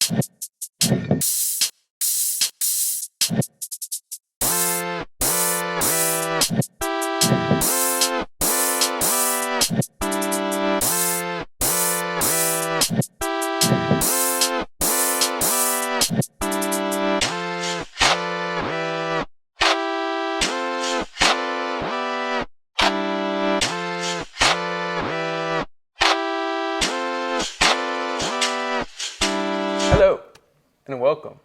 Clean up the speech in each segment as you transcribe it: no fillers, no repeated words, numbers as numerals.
Hello, and welcome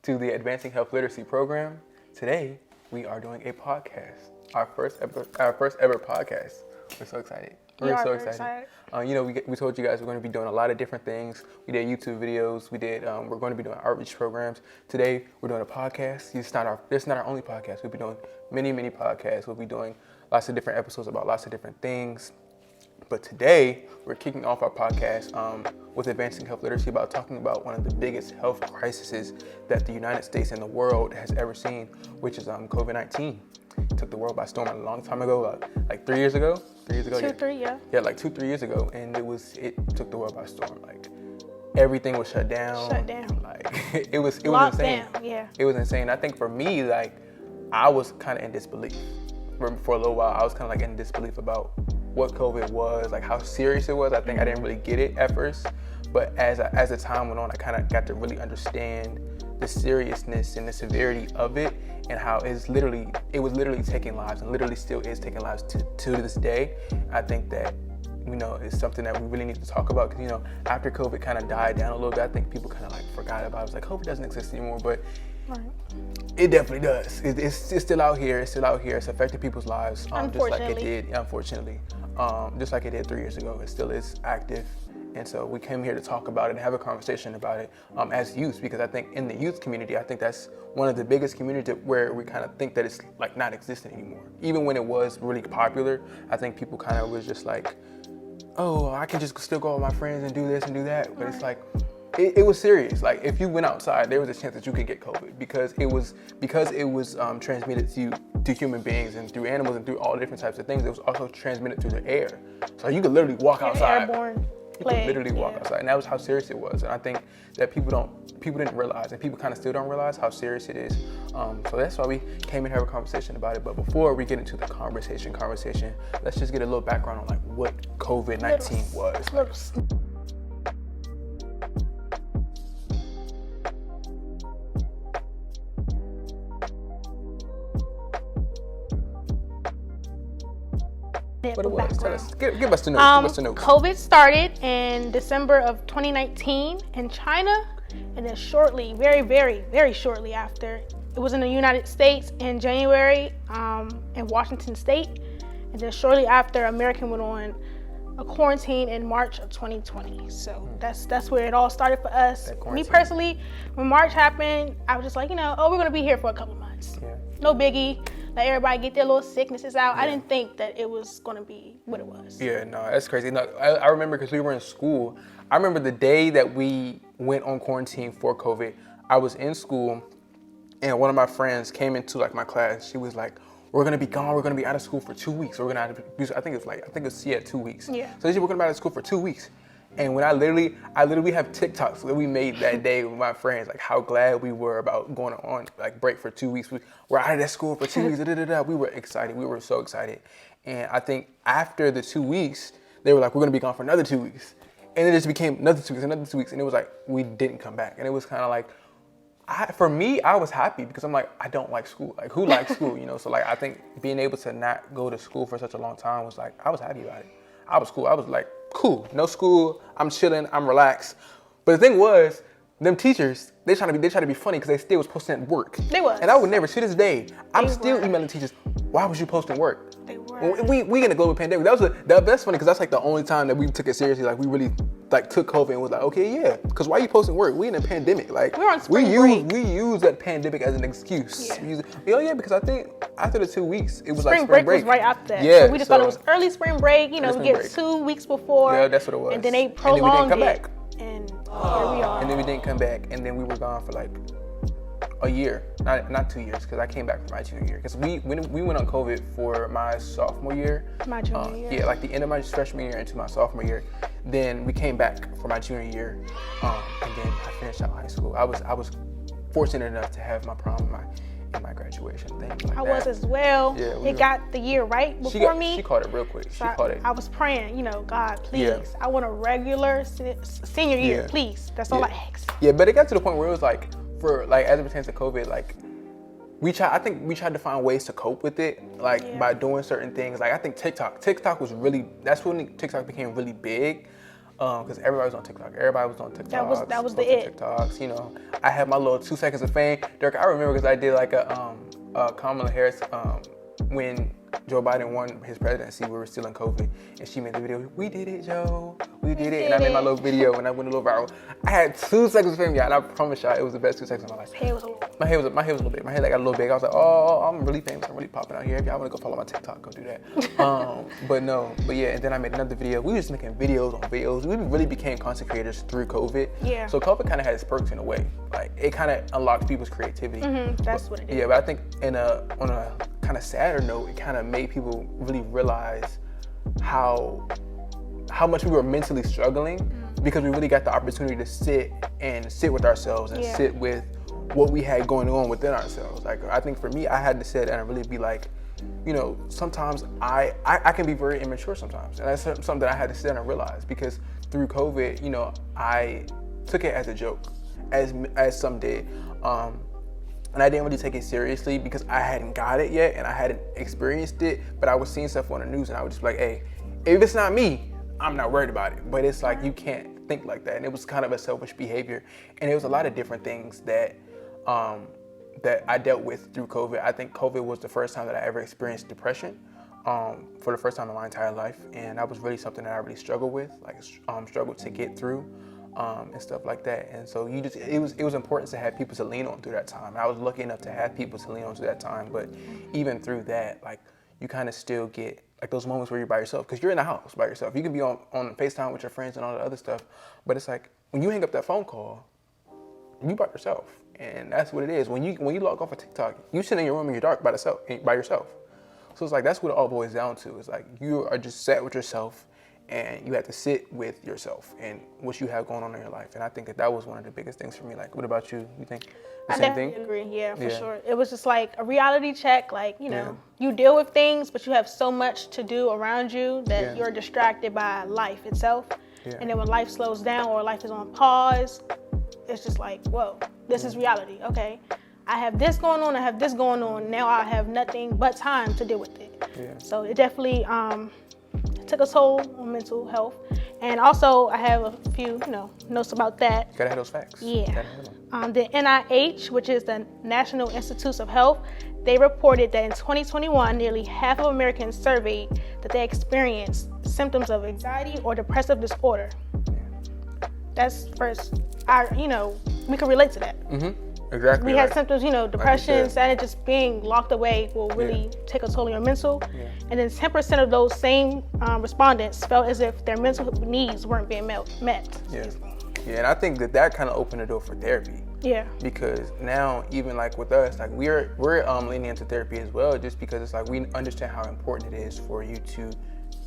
to the Advancing Health Literacy program. Today, we are doing a podcast, our first ever podcast. We're so excited. We're so excited. We told you guys we're going to be doing a lot of different things. We did YouTube videos. We're going to be doing outreach programs. Today, we're doing a podcast. This is not our only podcast. We'll be doing many podcasts. We'll be doing lots of different episodes about lots of different things. But today, we're kicking off our podcast with Advancing Health Literacy about talking about one of the biggest health crises that the United States and the world has ever seen, which is COVID-19. It took the world by storm a long time ago, like 3 years ago. 3 years ago, 3, yeah. Yeah, like 2-3 years ago, and it took the world by storm. Like everything was shut down. Like it was insane. Down, yeah. It was insane. I think for me, like I was kind of in disbelief for a little while. I was kind of like in disbelief about what COVID was, like how serious it was. I think I didn't really get it at first, but as the time went on, I kind of got to really understand the seriousness and the severity of it, and how it was literally taking lives, and literally still is taking lives to this day. I think that it's something that we really need to talk about, because after COVID kind of died down a little bit, I think people kind of like forgot about it. It was like COVID doesn't exist anymore, but it definitely does. It's still out here. It's affecting people's lives, just like it did. Unfortunately, just like it did 3 years ago, it still is active. And so we came here to talk about it and have a conversation about it as youth, because I think in the youth community, I think that's one of the biggest communities where we kind of think that it's like not existing anymore. Even when it was really popular, I think people kind of was just like, oh, I can just still go with my friends and do this and do that. But it's like, it was serious. Like if you went outside, there was a chance that you could get COVID because it was transmitted to human beings and through animals and through all different types of things. It was also transmitted through the air. So you could literally walk outside. Airborne. You could literally walk outside, and that was how serious it was. And I think that people didn't realize, and people kind of still don't realize how serious it is. So that's why we came in here to have a conversation about it. But before we get into the conversation, let's just get a little background on like what COVID-19 was. What it was. Tell us. Give us the notes. COVID started in December of 2019 in China, and then shortly, very, very, very shortly after, it was in the United States in January in Washington State, and then shortly after, America went on a quarantine in March of 2020. So that's where it all started for us. Me personally, when March happened, I was just like, we're gonna be here for a couple months. Yeah. No biggie. Let everybody get their little sicknesses out. Yeah. I didn't think that it was going to be what it was. Yeah, no, that's crazy. No, I remember because we were in school. I remember the day that we went on quarantine for COVID, I was in school, and one of my friends came into like my class. She was like, we're going to be gone. We're going to be out of school for 2 weeks. We're going to have to, I think it's 2 weeks. Yeah. So she said, we're going to be out of school for 2 weeks. And when I literally have TikToks that we made that day with my friends, like how glad we were about going on like break for 2 weeks. We're out of that school for 2 weeks. We were excited. We were so excited. And I think after the 2 weeks, they were like, we're going to be gone for another 2 weeks. And it just became another 2 weeks. And it was like, we didn't come back. And it was kind of like, for me, I was happy because I'm like, I don't like school. Like who likes school, So like, I think being able to not go to school for such a long time was like, I was happy about it. I was cool. I was like, cool, no school, I'm chilling, I'm relaxed. But the thing was, them teachers, they try to be funny because they still was posting work. They was. And I would never, to this day, I'm still emailing teachers, why was you posting work? They were. We in a global pandemic. That's funny because that's like the only time that we took it seriously. Like we really like took COVID and was like, okay, yeah, because why are you posting work? We in a pandemic. Like we're on spring break. We use that pandemic as an excuse. Yeah. Because I think after the 2 weeks, it was spring like spring break was right after that. Yeah. So we just thought it was early spring break. We get break. 2 weeks before. Yeah, that's what it was. And then they prolonged and then we didn't come back. And here we are. And then we didn't come back, and then we were gone for like a year, not 2 years, because I came back for my junior year. Because we went on COVID for my sophomore year. My junior year. Yeah, like the end of my freshman year into my sophomore year. Then we came back for my junior year, and then I finished out high school. I was fortunate enough to have my prom and my graduation, things like I that. was as well. Yeah, it got the year right before me. She caught it real quick. So I was praying, God, please. Yeah. I want a regular senior year, Yeah. please. That's all I asked. Yeah, but it got to the point where it was like, as it pertains to COVID, like, I think we tried to find ways to cope with it, like by doing certain things. Like I think TikTok was really, that's when TikTok became really big. Because everybody was on TikTok. Everybody was on TikTok. That was the it. TikToks, I had my little 2 seconds of fame. Dirk, I remember because I did like a Kamala Harris when Joe Biden won his presidency. We were still in COVID, and she made the video. We did it, Joe. We did it. And I made my little video, and I went a little viral. I had 2 seconds of fame, y'all, and I promise y'all, it was the best 2 seconds of my life. My hair was a little big. My hair got a little big. I was like, oh, I'm really famous. I'm really popping out here. If y'all want to go follow my TikTok, go do that. But yeah, and then I made another video. We were just making videos on videos. We really became content creators through COVID. Yeah. So COVID kind of had its perks in a way. Like it kind of unlocked people's creativity. That's what it is. Yeah, but I think on a kind of sadder note, it kind of made people really realize how much we were mentally struggling because we really got the opportunity to sit with ourselves and sit with what we had going on within ourselves. Like I think for me, I had to sit and really be like, sometimes I can be very immature sometimes, and that's something that I had to sit down and realize because through COVID, I took it as a joke, as some did. And I didn't really take it seriously because I hadn't got it yet and I hadn't experienced it, but I was seeing stuff on the news and I was just like, hey, if it's not me, I'm not worried about it. But it's like, you can't think like that. And it was kind of a selfish behavior. And it was a lot of different things that I dealt with through COVID. I think COVID was the first time that I ever experienced depression for the first time in my entire life. And that was really something that I really struggled with, struggled to get through. And stuff like that, and so it was important to have people to lean on through that time. And I was lucky enough to have people to lean on through that time, but even through that, like you kind of still get like those moments where you're by yourself because you're in the house by yourself. You can be on FaceTime with your friends and all the other stuff, but it's like when you hang up that phone call, you by yourself, and that's what it is. When you log off of TikTok, you sit in your room in your dark by yourself. So it's like that's what it all boils down to. It's like you are just sat with yourself. And you have to sit with yourself and what you have going on in your life. And I think that was one of the biggest things for me. Like, what about you? You think the same thing? I definitely agree. Yeah, for sure. It was just like a reality check. Like, you deal with things, but you have so much to do around you that you're distracted by life itself. Yeah. And then when life slows down or life is on pause, it's just like, whoa, this is reality. Okay, I have this going on. I have this going on. Now I have nothing but time to deal with it. Yeah. So it definitely took a toll on mental health. And also I have a few notes about that. Gotta have those facts. Yeah. The NIH, which is the National Institutes of Health, they reported that in 2021 nearly half of Americans surveyed that they experienced symptoms of anxiety or depressive disorder. That's first, we can relate to that. Exactly. We had symptoms, depression, sadness, just being locked away will really take a toll on your mental. Yeah. And then 10% of those same respondents felt as if their mental needs weren't being met. Yeah. Yeah, and I think that kind of opened the door for therapy. Yeah. Because now, even like with us, like we're leaning into therapy as well, just because it's like we understand how important it is for you to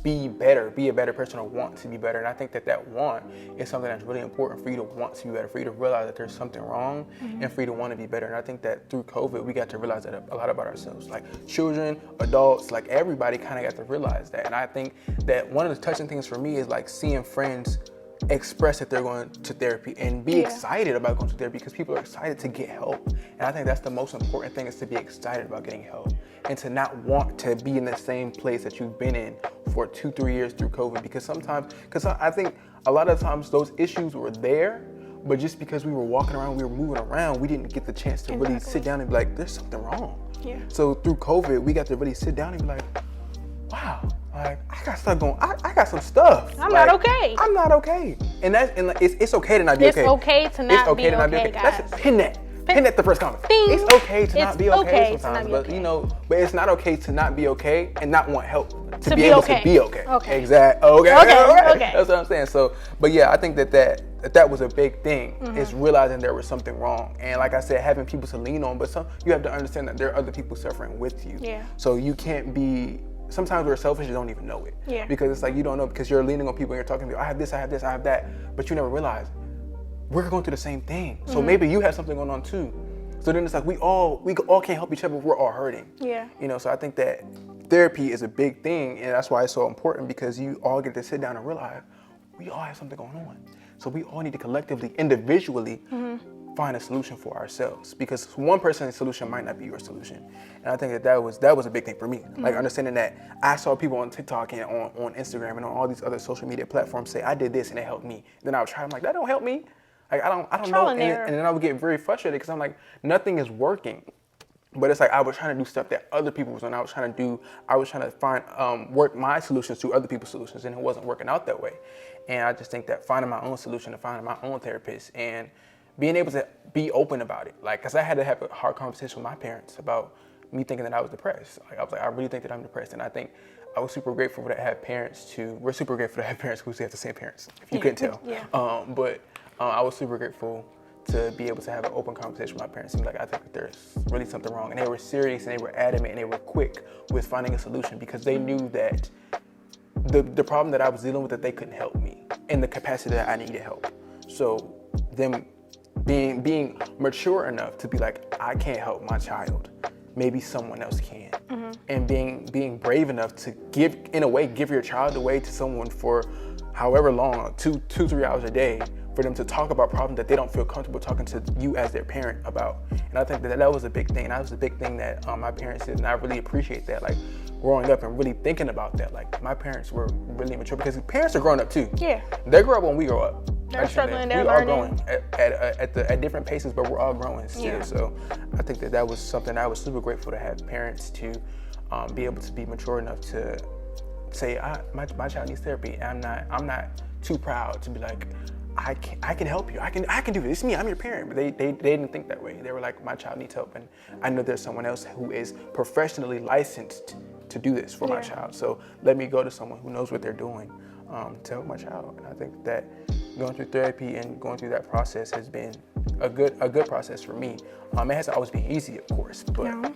be a better person, or want to be better. And I think that want is something that's really important for you to want to be better, for you to realize that there's something wrong, and for you to want to be better. And I think that through COVID, we got to realize that a lot about ourselves. Like children, adults, like everybody kind of got to realize that. And I think that one of the touching things for me is like seeing friends express that they're going to therapy and be excited about going to therapy, because people are excited to get help. And I think that's the most important thing, is to be excited about getting help and to not want to be in the same place that you've been in for 2-3 years through COVID. Because I think a lot of times those issues were there, but just because we were walking around, we were moving around, we didn't get the chance to really sit down and be like, there's something wrong. Yeah. So through COVID, we got to really sit down and be like, wow, like I got stuff going. I got some stuff. I'm not okay. I'm not okay. And it's okay to not be okay. It's okay to not be okay, guys. Let's pin that. Hit at the first comment. Ding. It's okay to not be okay to sometimes, not be but okay. you know, but it's not okay to not be okay and not want help To be be able okay. to be okay. Okay. Exactly. Okay. Okay. That's what I'm saying. So, but yeah, I think that was a big thing. Mm-hmm. Is realizing there was something wrong, and like I said, having people to lean on. But you have to understand that there are other people suffering with you. Yeah. So you can't be. Sometimes we're selfish and don't even know it. Yeah. Because it's like you don't know because you're leaning on people and you're talking to people. I have this, I have this, I have that, but you never realize we're going through the same thing. So maybe you have something going on too. So then it's like we all can't help each other. We're all hurting. Yeah. You know. So I think that therapy is a big thing, and that's why it's so important because you all get to sit down and realize we all have something going on. So we all need to collectively, individually, find a solution for ourselves because one person's solution might not be your solution. And I think that was a big thing for me. Like understanding that I saw people on TikTok and on Instagram and on all these other social media platforms say I did this and it helped me. Then I would try. I'm like, that don't help me. Like I don't know. And then I would get very frustrated because I'm like, nothing is working. But it's like I was trying to do stuff that other people was doing. I was trying to find work my solutions to other people's solutions, and it wasn't working out that way. And I just think that finding my own solution and finding my own therapist and being able to be open about it, like, cause I had to have a hard conversation with my parents about me thinking that I was depressed. Like I was like, I really think that I'm depressed, and I think I was super grateful to have parents we're super grateful to have parents who have the same parents. If you couldn't tell, Yeah. But I was super grateful to be able to have an open conversation with my parents and be like, I think that there's really something wrong, and they were serious and they were adamant and they were quick with finding a solution because they knew that the problem that I was dealing with that they couldn't help me in the capacity that I needed help. So them being mature enough to be like, I can't help my child, maybe someone else can. And being brave enough to give your child away to someone for however long, 2-3 hours a day, for them to talk about problems that they don't feel comfortable talking to you as their parent about. And I think that was a big thing. And that was a big thing that my parents did, and I really appreciate that. Like growing up and really thinking about that. Like my parents were really mature because parents are growing up too. Yeah. They grow up when we grow up. They're struggling, they're we learning. are growing at different paces, but we're all growing still. Yeah. So I think that was something I was super grateful to have parents to be able to be mature enough to say, my child needs therapy. And I'm not too proud to be like, I can help you. I can do this. It's me. I'm your parent. But they didn't think that way. They were like, my child needs help, and I know there's someone else who is professionally licensed to do this for my child. So let me go to someone who knows what they're doing to help my child. And I think that going through therapy and going through that process has been a good process for me. It hasn't always been easy, of course, but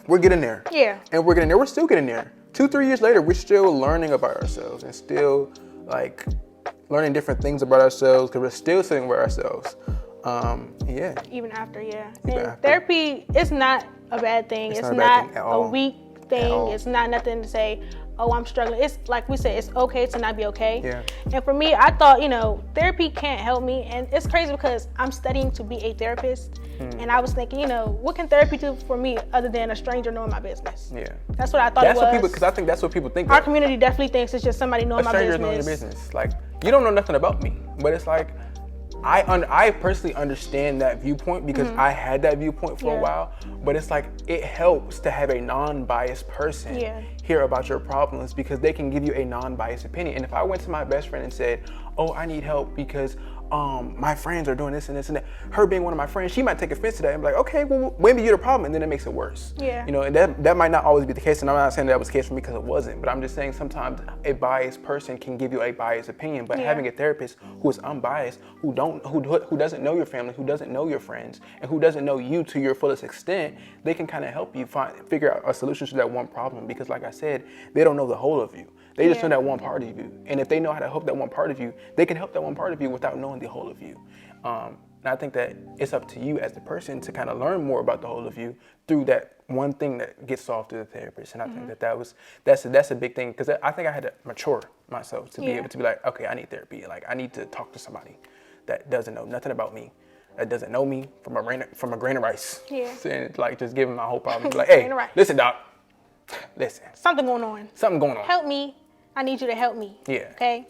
we're getting there. Yeah. And we're getting there. We're still getting there. 2-3 years later, we're still learning about ourselves and still like learning different things about ourselves because we're still sitting with ourselves. Even after, Even and after. therapy is not a bad thing. It's not a bad not thing at a all. weak At thing. all. It's not nothing to say, oh, I'm struggling. It's like we said, it's okay to not be okay. Yeah. And for me, I thought, therapy can't help me. And it's crazy because I'm studying to be a therapist. And I was thinking, what can therapy do for me other than a stranger knowing my business? Yeah. That's what I thought That's it was. what people, because I think that's what people think. Our of. community definitely thinks it's just somebody knowing A my stranger business. knowing your business. Like, you don't know nothing about me, but it's like, I personally understand that viewpoint because I had that viewpoint for a while, but it's like, it helps to have a non-biased person hear about your problems because they can give you a non-biased opinion. And if I went to my best friend and said, oh, I need help because my friends are doing this and this and that, her being one of my friends, she might take offense to that and be like, okay, well, maybe you're the problem, and then it makes it worse. Yeah. And that might not always be the case, and I'm not saying that was the case for me because it wasn't, but I'm just saying sometimes a biased person can give you a biased opinion, but having a therapist who is unbiased, who doesn't know your family, who doesn't know your friends, and who doesn't know you to your fullest extent, they can kind of help you figure out a solution to that one problem because, like I said, they don't know the whole of you. They just know that one part of you. And if they know how to help that one part of you, they can help that one part of you without knowing the whole of you. And I think that it's up to you as the person to kind of learn more about the whole of you through that one thing that gets solved through the therapist. And I think that's a big thing because I think I had to mature myself to be able to be like, okay, I need therapy. Like I need to talk to somebody that doesn't know nothing about me, that doesn't know me from a grain of rice. Yeah. And like just give them my whole problem. Be like, hey, listen, doc. Listen. Something going on. Something going on. Help me. I need you to help me. Yeah. Okay?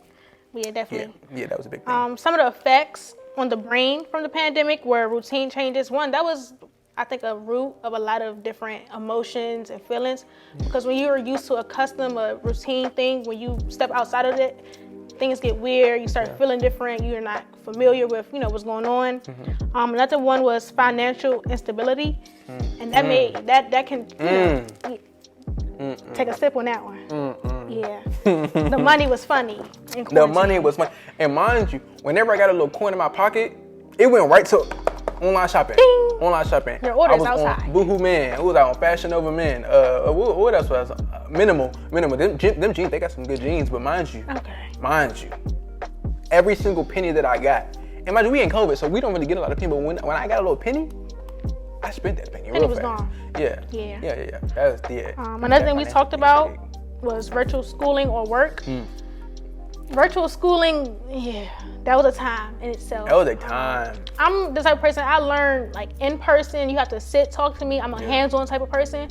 Yeah, definitely. Yeah, that was a big thing. Some of the effects on the brain from the pandemic were routine changes. One, that was, I think, a root of a lot of different emotions and feelings. Because when you are used to a custom, a routine thing, when you step outside of it, things get weird, you start feeling different, you're not familiar with, what's going on. Another one was financial instability, and that can take a sip on that one. Yeah, the money was funny. The money was funny, and mind you, whenever I got a little coin in my pocket, it went right to online shopping. Ding. Online shopping. Your orders I was outside. on Boohoo Man. Who was I on Fashion Nova Men? What else was I? Minimal. Them jeans, they got some good jeans, but mind you, every single penny that I got, and mind you, we in COVID, so we don't really get a lot of penny, but when I got a little penny, I spent that penny real was fast. gone. Yeah. That's another thing we talked about was virtual schooling or work. Virtual schooling, that was a time in itself. That was a time. I'm the type of person, I learn like in person. You have to sit, talk to me. I'm a hands-on type of person.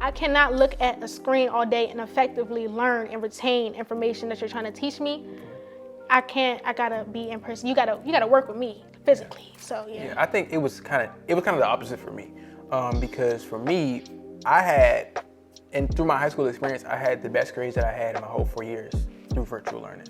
I cannot look at a screen all day and effectively learn and retain information that you're trying to teach me. I can't. I gotta be in person. You gotta work with me physically. So yeah. I think it was kind of the opposite for me, because for me, I had, and through my high school experience, I had the best grades that I had in my whole 4 years through virtual learning.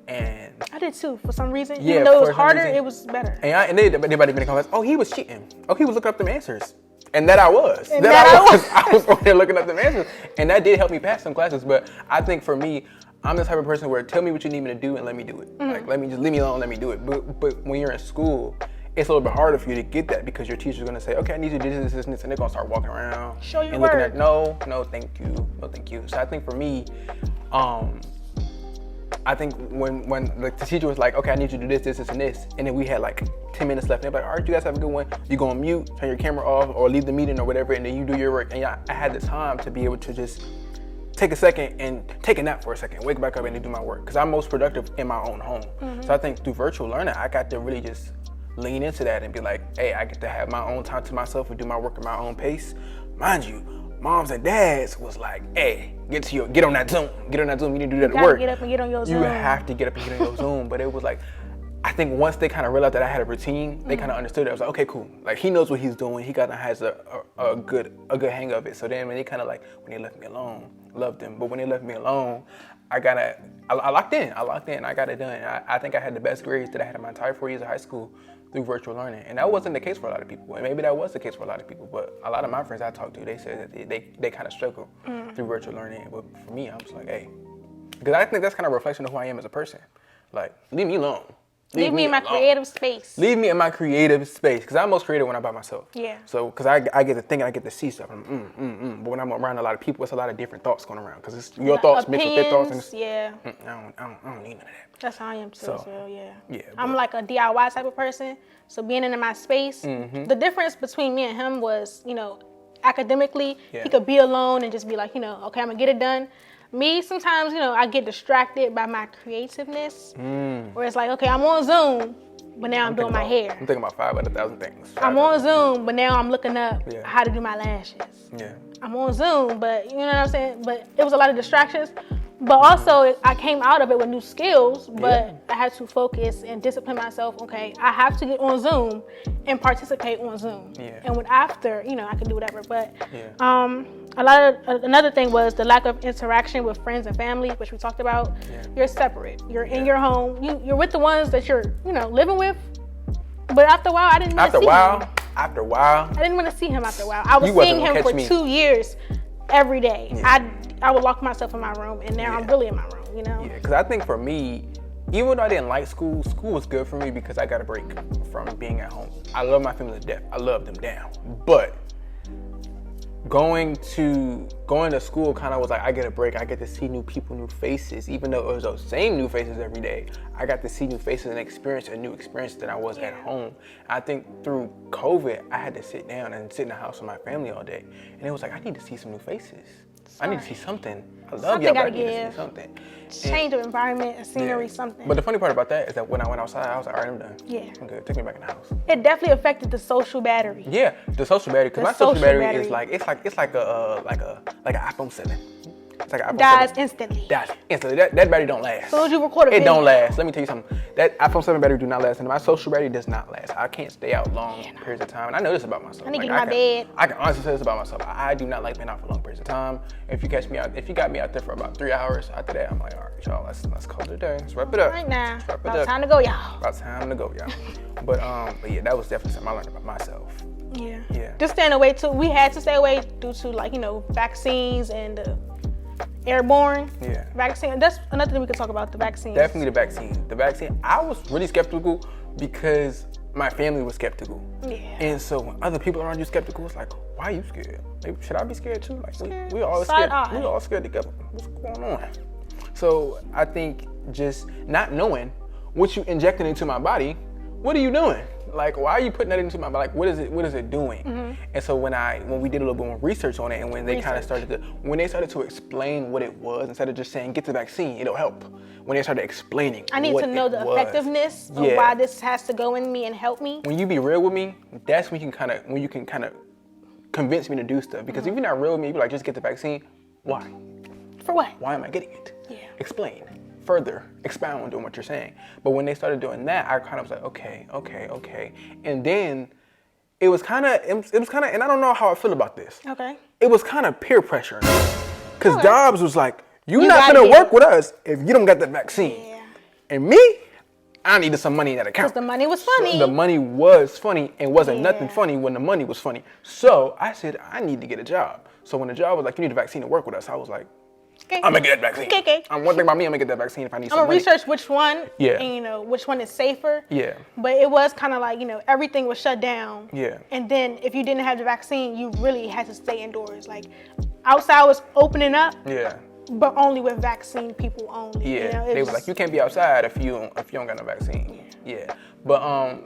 And I did too, for some reason. Even though it was harder, it was better. And they made in the comments, oh, he was cheating. Oh, he was looking up them answers. And that I was. I was. I was over there looking up them answers. And that did help me pass some classes. But I think for me, I'm the type of person where tell me what you need me to do and let me do it. Like, leave me alone, let me do it. But when you're in school, it's a little bit harder for you to get that because your teacher's gonna say, okay, I need you to do this, and they're gonna start walking around. Show your and work. looking at, no, thank you. So I think for me, I think when like the teacher was like, okay, I need you to do this, and this, and then we had like 10 minutes left, and they're like, all right, you guys have a good one. You go on mute, turn your camera off, or leave the meeting or whatever, and then you do your work. And I had the time to be able to just take a second and take a nap for a second, wake back up and do my work, because I'm most productive in my own home. So I think through virtual learning, I got to really just lean into that and be like, hey, I get to have my own time to myself and do my work at my own pace. Mind you, moms and dads was like, hey, get on that Zoom. You need to do that at work. Get up and get on your Zoom. You have to get up and get on your Zoom. But it was like, I think once they kind of realized that I had a routine, they kind of understood it. I was like, okay, cool. Like, he knows what he's doing. He kind of has a good hang of it. So then when they kind of like, when they left me alone, loved them. But when they left me alone, I locked in. I got it done. I think I had the best grades that I had in my entire 4 years of high school through virtual learning. And that wasn't the case for a lot of people. And maybe that was the case for a lot of people. But a lot of my friends I talked to, they said that they kind of struggle through virtual learning. But for me, I'm just like, hey. Because I think that's kind of a reflection of who I am as a person. Like, leave me alone. Leave me in my creative space. Leave me in my creative space, because I'm most creative when I'm by myself. Yeah. So, because I get to think and I get to see stuff. But when I'm around a lot of people, it's a lot of different thoughts going around, because it's your thoughts mixed with their thoughts. And I don't need none of that. That's how I am too. So yeah. Yeah. I'm like a DIY type of person. So being in my space, the difference between me and him was, academically, he could be alone and just be like, okay, I'm gonna get it done. Me, sometimes, I get distracted by my creativeness, where it's like, okay, I'm on Zoom, but now I'm doing my hair. I'm thinking about 5 out of 1,000 things. I'm on Zoom, but now I'm looking up how to do my lashes. Yeah. I'm on Zoom, but you know what I'm saying? But it was a lot of distractions. But also, I came out of it with new skills, but I had to focus and discipline myself. Okay, I have to get on Zoom and participate on Zoom. Yeah. And when after, I can do whatever. But another thing was the lack of interaction with friends and family, which we talked about. Yeah. You're separate. You're in your home. You're with the ones that you're, living with. But after a while, I didn't want to see him. After a while. I didn't want to see him after a while. I was seeing him for 2 years every day. Yeah. I would lock myself in my room, and now I'm really in my room, Yeah, because I think for me, even though I didn't like school was good for me because I got a break from being at home. I love my family to death. I love them down. But going to school kind of was like, I get a break. I get to see new people, new faces. Even though it was those same new faces every day, I got to see new faces and experience a new experience than I was at home. I think through COVID, I had to sit down and sit in the house with my family all day. And it was like, I need to see some new faces. I need to see something. I love y'all, but I need to see something. Change of environment, a scenery, something. But the funny part about that is that when I went outside, I was like, all right, I'm done. Yeah. I'm good. Take me back in the house. It definitely affected the social battery. Yeah, the social battery. Because my social battery is like, it's like an iPhone 7. It's like an iPhone Dies 7. instantly. Dies instantly. That battery don't last. As soon as you record a It video. don't last. Let me tell you something. That iPhone 7 battery do not last, and my social battery does not last. I can't stay out long periods of time, and I know this about myself. I need to get in my bed. I can honestly say this about myself. I do not like being out for long periods of time. If you got me out there for about 3 hours, after that, I'm like, all right, y'all, let's call it a day. Let's wrap it up. Right now. Let's wrap it About up. time to go, y'all. About time to go, y'all. But yeah, that was definitely something I learned about myself. Yeah. Yeah. Just staying away too. We had to stay away due to like, vaccines and airborne vaccine. That's another thing we could talk about, the vaccine. Definitely the vaccine. The vaccine, I was really skeptical because my family was skeptical. Yeah. And so when other people around you skeptical, it's like, why are you scared? Like, should I be scared too? Like we all scared. Side-eye. We all scared together. What's going on? So I think just not knowing what you injecting into my body, what are you doing? Like, why are you putting that into my body? Like, what is it doing? Mm-hmm. And so when we did a little bit more research on it, and when they kind of started to explain what it was, instead of just saying get the vaccine, it'll help. When they started explaining, I need to know the effectiveness of why this has to go in me and help me. When you be real with me, that's when you can kind of convince me to do stuff. Because if you're not real with me, you be like, just get the vaccine. Why? For what? Why am I getting it? Yeah. Explain. Further expound on what you're saying. But when they started doing that, I kind of was like, okay. And then it was kind of, and I don't know how I feel about this. Okay. It was kind of peer pressure. Because Dobbs was like, you're not gotta gonna work with us if you don't get that vaccine. Yeah. And me, I needed some money in that account. Because the money was funny. So the money was funny and wasn't nothing funny when the money was funny. So I said, I need to get a job. So when the job was like, you need a vaccine to work with us, I was like, okay. I'm gonna get that vaccine. Okay. One thing about me, I'm gonna get that vaccine if I need some I'm money. gonna research which one, Yeah. and which one is safer. Yeah. But it was kind of like, everything was shut down. Yeah. And then if you didn't have the vaccine, you really had to stay indoors. Like, outside was opening up. Yeah. But only with vaccine people only. Yeah. They was like, you can't be outside if you don't got no vaccine. Yeah. But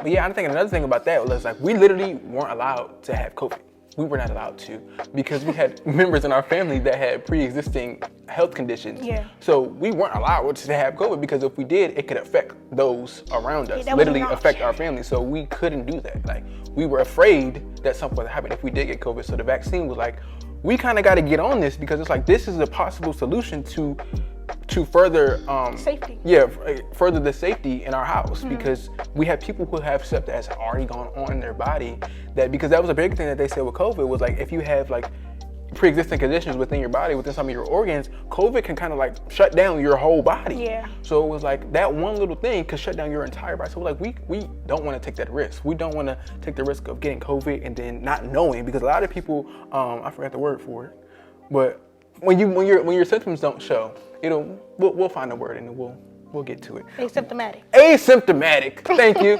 yeah, I'm thinking another thing about that was like we literally weren't allowed to have COVID. We were not allowed to because we had members in our family that had pre-existing health conditions. Yeah. So we weren't allowed to have COVID because if we did, it could affect those around us, literally affect our family. So we couldn't do that. Like we were afraid that something would happen if we did get COVID. So the vaccine was like, we kind of got to get on this because it's like this is a possible solution to further safety. Yeah, further the safety in our house because we have people who have stuff that has already gone on in their body because that was a big thing that they said with COVID was like if you have like pre-existing conditions within your body, within some of your organs, COVID can kind of like shut down your whole body. Yeah. So it was like that one little thing could shut down your entire body. So like we don't want to take that risk. We don't want to take the risk of getting COVID and then not knowing because a lot of people, I forgot the word for it, but when your symptoms don't show, we'll find a word and we'll get to it. Asymptomatic. Asymptomatic. Thank you.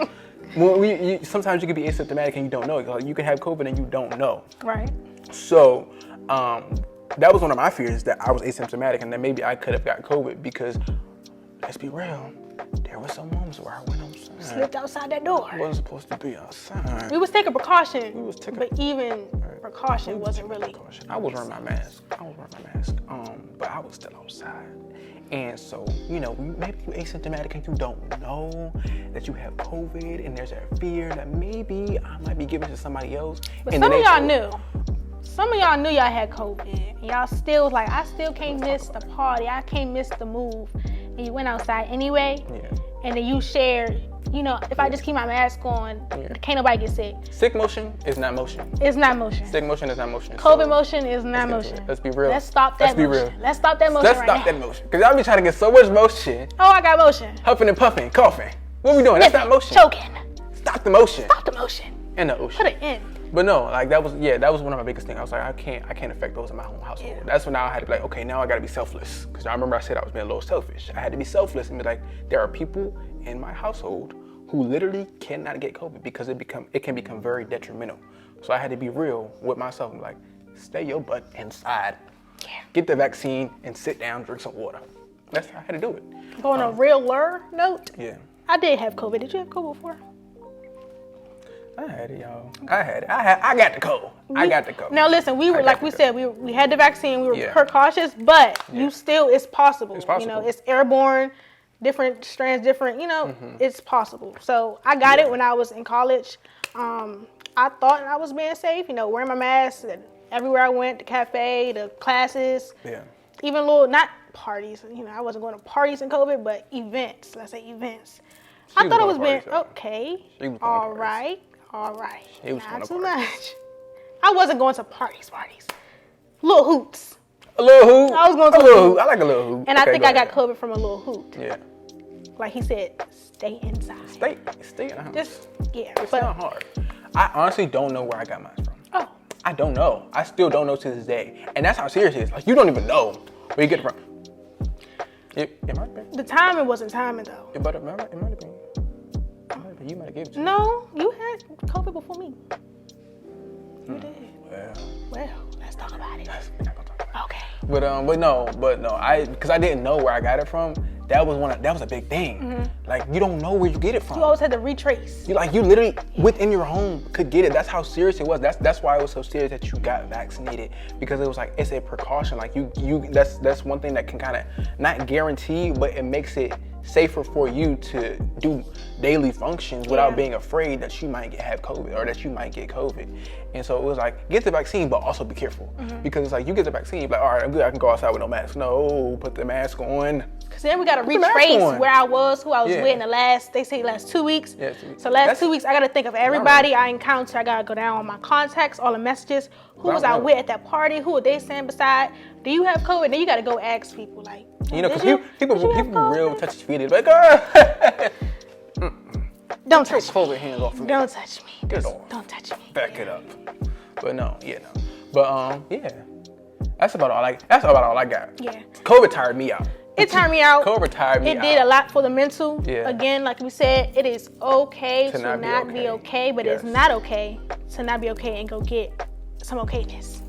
Sometimes you can be asymptomatic and you don't know. Like you can have COVID and you don't know. Right. So that was one of my fears that I was asymptomatic and that maybe I could have got COVID because let's be real, there were some moments where I went outside. Slipped outside that door. I wasn't supposed to be outside. We was taking precaution. But even precaution wasn't really. I was wearing my mask. But I was still outside. And so, maybe you're asymptomatic and you don't know that you have COVID and there's a fear that maybe I might be giving it to somebody else. But some of y'all knew. Some of y'all knew y'all had COVID. And y'all still was like, I still can't miss the party. I can't miss the move. And you went outside anyway. Yeah. And then you shared, if I just keep my mask on, can't nobody get sick. Sick motion is not motion. It's not motion. Sick motion is not motion. COVID motion is not motion. Let's be real. Let's stop that motion. Let's be real. Let's stop that motion Let's stop that motion. Because y'all be trying to get so much motion. Oh, I got motion. Huffing and puffing, coughing. What are we doing? That's not motion. Choking. Stop the motion. Stop the motion. In the ocean. Put it in. But no, like that was one of my biggest things. I was like, I can't affect those in my home household. Yeah. That's when I had to be like, okay, now I gotta be selfless. Because I remember I said I was being a little selfish. I had to be selfless and be like, there are people in my household who literally cannot get COVID because it can become very detrimental. So I had to be real with myself and be like, stay your butt inside. Yeah. Get the vaccine and sit down, drink some water. That's how I had to do it. Go on a realer note. Yeah. I did have COVID. Did you have COVID before? I had it, y'all. I got the cold. I got the cold. Now listen, we were like we said, we had the vaccine. We were precautious, but it's possible. It's possible. It's airborne, different strands, different. It's possible. So I got it when I was in college. I thought I was being safe. Wearing my mask everywhere I went, the cafe, the classes. Yeah. even little, not parties, you know, I wasn't going to parties in COVID, but events, let's say events. I thought it was been okay. All right. Not too much. I wasn't going to parties. Little hoots. A little hoot. I was going to a little hoot. I like a little hoot. And I think I got COVID from a little hoot. Yeah. Like he said, stay inside. Stay in the house. Just, yeah. It's not hard. I honestly don't know where I got mine from. Oh. I don't know. I still don't know to this day. And that's how serious it is. Like, you don't even know where you get it from. It might have been. The timing wasn't timing, though. It might have been. You might have given it to me. No, you had COVID before me. You did. Well, let's talk about it. We're not gonna talk about it. Okay. But no. Because I didn't know where I got it from. That was a big thing. Mm-hmm. Like, you don't know where you get it from. You always had to retrace. You literally within your home could get it. That's how serious it was. That's why it was so serious that you got vaccinated, because it was like, it's a precaution. Like that's one thing that can kind of not guarantee, but it makes it safer for you to do daily functions without being afraid that you might have COVID or that you might get COVID. And so it was like, get the vaccine, but also be careful. Mm-hmm. Because it's like, you get the vaccine, you're like, all right, I'm good, I can go outside with no mask. No, put the mask on. Because then we got to retrace where I was, who I was with in the last 2 weeks. Yeah, 2 weeks. So last 2 weeks, I got to think of everybody I encountered. I got to go down on my contacts, all the messages. Who was I with at that party? Who were they standing beside? Do you have COVID? Then you got to go ask people, like, you know, because people real touchy-feely. Like, don't touch me. COVID hands off of me. Don't touch me. Don't touch me. Back it up. But no. But yeah. That's about all I got. Yeah. COVID tired me out. It tired me out. COVID tired me out. It did a lot for the mental. Yeah. Again, like we said, it is okay to not be okay, but it's not okay to not be okay and go get some okayness.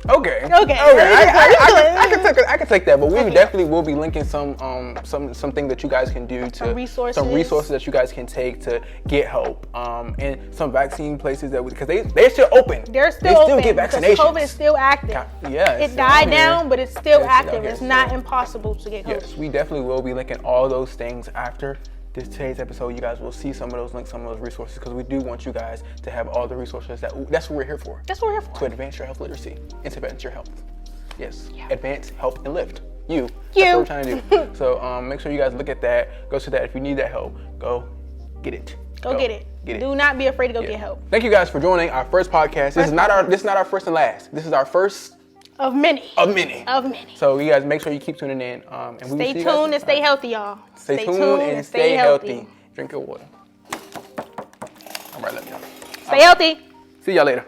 Okay. I can take that, but we definitely will be linking something that you guys can do to some resources that you guys can take to get help, and some vaccine places that because they're still open. They still get vaccinations. COVID is still active. It died down, but it's still active. It's not impossible to get COVID. Yes, we definitely will be linking all those things after today's episode. You guys will see some of those links, some of those resources, because we do want you guys to have all the resources that's what we're here for. That's what we're here for. To advance your health literacy and to advance your health. Yes. Yeah. Advance, help, and lift. You. That's what we're trying to do. So make sure you guys look at that. Go to that. If you need that help, go get it. Go get it. Do not be afraid to go get help. Thank you guys for joining our first podcast. This is not our first and last. This is our first of many. So you guys make sure you keep tuning in. And stay tuned and stay healthy, y'all. Stay tuned and stay healthy. Drink your water. All right, let me know. Stay healthy. See y'all later.